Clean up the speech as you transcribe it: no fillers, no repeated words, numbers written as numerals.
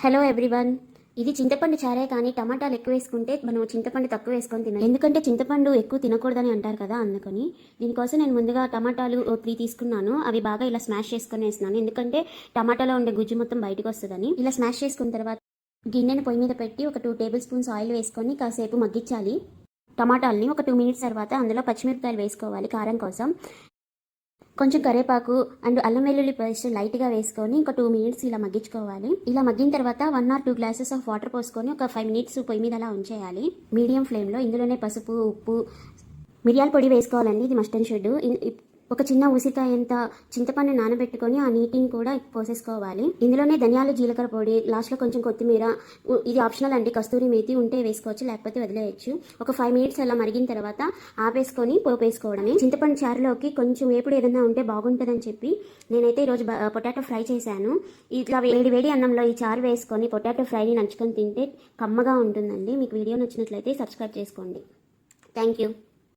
Hello everyone. ఇది చింతపండు చారే కానీ టమాటాలు ఎక్కువ వేసుకుంటే మనం చింతపండు తక్కువ వేసుకొని తినాలి. ఎందుకంటే చింతపండు ఎక్కువ తినకూడదని అంటారు కదా, అందుకని. దీనికోసం నేను ముందుగా టమాటాలు 3 తీసుకున్నాను. అవి బాగా ఇలా స్మాష్ చేసుకొని వేసినాను, ఎందుకంటే టమాటాలో ఉండే గుజ్జు మొత్తం బయటకు వస్తుందని. ఇలా స్మాష్ చేసుకున్న తర్వాత గిన్నెని పొయ్యి మీద పెట్టి ఒక 2 టేబుల్ స్పూన్స్ ఆయిల్ వేసుకొని కాసేపు మగ్గించాలి. టమాటాలని ఒక 2 మినిట్స్ తర్వాత అందులో పచ్చిమిరపకాయలు వేసుకోవాలి కారం కోసం. కొంచెం కరివేపాకు అండ్ అల్లం వెల్లుల్లి పేస్ట్ లైట్గా వేసుకొని ఒక 2 మినిట్స్ ఇలా మగ్గించుకోవాలి. ఇలా మగ్గిన తర్వాత 1 or 2 గ్లాసెస్ ఆఫ్ వాటర్ పోసుకొని ఒక 5 మినిట్స్ పొయ్యి మీద అలా ఉంచేయాలి మీడియం ఫ్లేమ్లో. ఇందులోనే పసుపు, ఉప్పు, మిరియాల పొడి వేసుకోవాలండి, ఇది మస్ట్ అండ్ షుడ్. ఒక చిన్న ఉసిరికాయంత చింతపండు నానబెట్టుకొని ఆ నీటిని కూడా పోసేసుకోవాలి. ఇందులోనే ధనియాలు, జీలకర్ర పొడి, లాస్ట్లో కొంచెం కొత్తిమీర, ఇది ఆప్షనల్ అండి, కస్తూరి మేతి ఉంటే వేసుకోవచ్చు, లేకపోతే వదిలేయచ్చు. ఒక 5 మినిట్స్ అలా మరిగిన తర్వాత ఆపేసుకొని పోపు వేసుకోవడమే. చింతపండు చారులోకి కొంచెం వేపుడు ఏదైనా ఉంటే బాగుంటుందని చెప్పి నేనైతే ఈరోజు పొటాటో ఫ్రై చేశాను. ఇట్లా వేడి వేడి అన్నంలో ఈ చారు వేసుకొని పొటాటో ఫ్రైని నంచుకొని తింటే కమ్మగా ఉంటుందండి. మీకు వీడియో నచ్చినట్లయితే సబ్స్క్రైబ్ చేసుకోండి. Thank you.